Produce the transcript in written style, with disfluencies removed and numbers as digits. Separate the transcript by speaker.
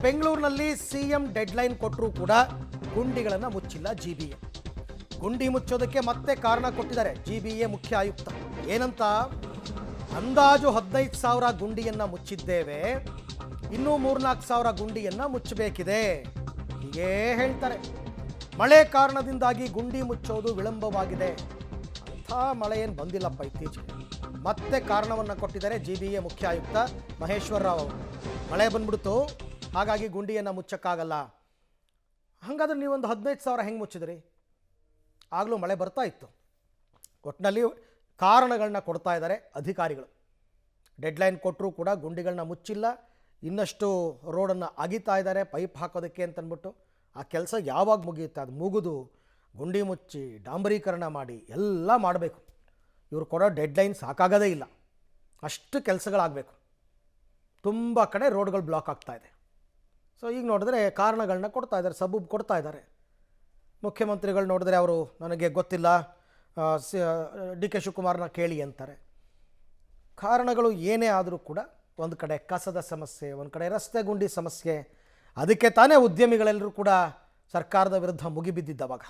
Speaker 1: ಬೆಂಗಳೂರಿನಲ್ಲಿ CM deadline ಕೊಟ್ಟರೂ ಕೂಡ ಗುಂಡಿಗಳನ್ನು ಮುಚ್ಚಿಲ್ಲ ಜಿಬಿಎ. ಗುಂಡಿ ಮುಚ್ಚೋದಕ್ಕೆ ಮತ್ತೆ ಕಾರಣ ಕೊಟ್ಟಿದ್ದಾರೆ ಜಿಬಿಎ ಮುಖ್ಯ ಆಯುಕ್ತ. ಏನಂತ, ಅಂದಾಜು 15,000 ಗುಂಡಿಯನ್ನು ಮುಚ್ಚಿದ್ದೇವೆ, ಇನ್ನೂ 3-4,000 ಗುಂಡಿಯನ್ನು ಮುಚ್ಚಬೇಕಿದೆ ಹೀಗೇ ಹೇಳ್ತಾರೆ. ಮಳೆ ಕಾರಣದಿಂದಾಗಿ ಗುಂಡಿ ಮುಚ್ಚೋದು ವಿಳಂಬವಾಗಿದೆ. ಅಂಥ ಮಳೆ ಏನು ಬಂದಿಲ್ಲಪ್ಪ ಇತ್ತೀಚೆಗೆ. ಮತ್ತೆ ಕಾರಣವನ್ನು ಕೊಟ್ಟಿದ್ದಾರೆ ಜಿಬಿಎ ಮುಖ್ಯ ಆಯುಕ್ತ ಮಹೇಶ್ವರ ರಾವ್ ಅವರು. ಮಳೆ ಬಂದ್ಬಿಡ್ತು, ಹಾಗಾಗಿ ಗುಂಡಿಯನ್ನು ಮುಚ್ಚಕ್ಕಾಗಲ್ಲ. ಹಾಗಾದ್ರೆ ನೀವೊಂದು 15,000 ಹೆಂಗೆ ಮುಚ್ಚಿದ್ರಿ? ಆಗಲೂ ಮಳೆ ಬರ್ತಾ ಇತ್ತು. ಒಟ್ಟಿನಲ್ಲಿ ಕಾರಣಗಳನ್ನ ಕೊಡ್ತಾ ಇದ್ದಾರೆ ಅಧಿಕಾರಿಗಳು. ಡೆಡ್ಲೈನ್ ಕೊಟ್ಟರೂ ಕೂಡ ಗುಂಡಿಗಳನ್ನ ಮುಚ್ಚಿಲ್ಲ, ಇನ್ನಷ್ಟು ರೋಡನ್ನು ಅಗಿತಾ ಇದ್ದಾರೆ ಪೈಪ್ ಹಾಕೋದಕ್ಕೆ ಅಂತಂದ್ಬಿಟ್ಟು. ಆ ಕೆಲಸ ಯಾವಾಗ ಮುಗಿಯುತ್ತೆ? ಅದು ಮುಗಿದು ಗುಂಡಿ ಮುಚ್ಚಿ ಡಾಂಬರೀಕರಣ ಮಾಡಿ ಎಲ್ಲ ಮಾಡಬೇಕು. ಇವರು ಕೊಡೋ ಡೆಡ್ಲೈನ್ ಸಾಕಾಗೋದೇ ಇಲ್ಲ, ಅಷ್ಟು ಕೆಲಸಗಳಾಗಬೇಕು. ತುಂಬ ಕಡೆ ರೋಡ್ಗಳು ಬ್ಲಾಕ್ ಆಗ್ತಾ ಇದೆ. ಸೊ ಈಗ ನೋಡಿದ್ರೆ ಕಾರಣಗಳನ್ನ ಕೊಡ್ತಾ ಇದ್ದಾರೆ, ಸಬೂಬ್ ಕೊಡ್ತಾ ಇದ್ದಾರೆ. ಮುಖ್ಯಮಂತ್ರಿಗಳು ನೋಡಿದ್ರೆ ಅವರು ನನಗೆ ಗೊತ್ತಿಲ್ಲ, ಡಿ ಕೆ ಶಿವಕುಮಾರ್ನ ಕೇಳಿ ಅಂತಾರೆ. ಕಾರಣಗಳು ಏನೇ ಆದರೂ ಕೂಡ ಒಂದು ಕಡೆ ಕಸದ ಸಮಸ್ಯೆ, ಒಂದು ಕಡೆ ರಸ್ತೆ ಗುಂಡಿ ಸಮಸ್ಯೆ. ಅದಕ್ಕೆ ತಾನೇ ಉದ್ಯಮಿಗಳೆಲ್ಲರೂ ಕೂಡ ಸರ್ಕಾರದ ವಿರುದ್ಧ ಮುಗಿಬಿದ್ದಿದ್ದವಾಗ.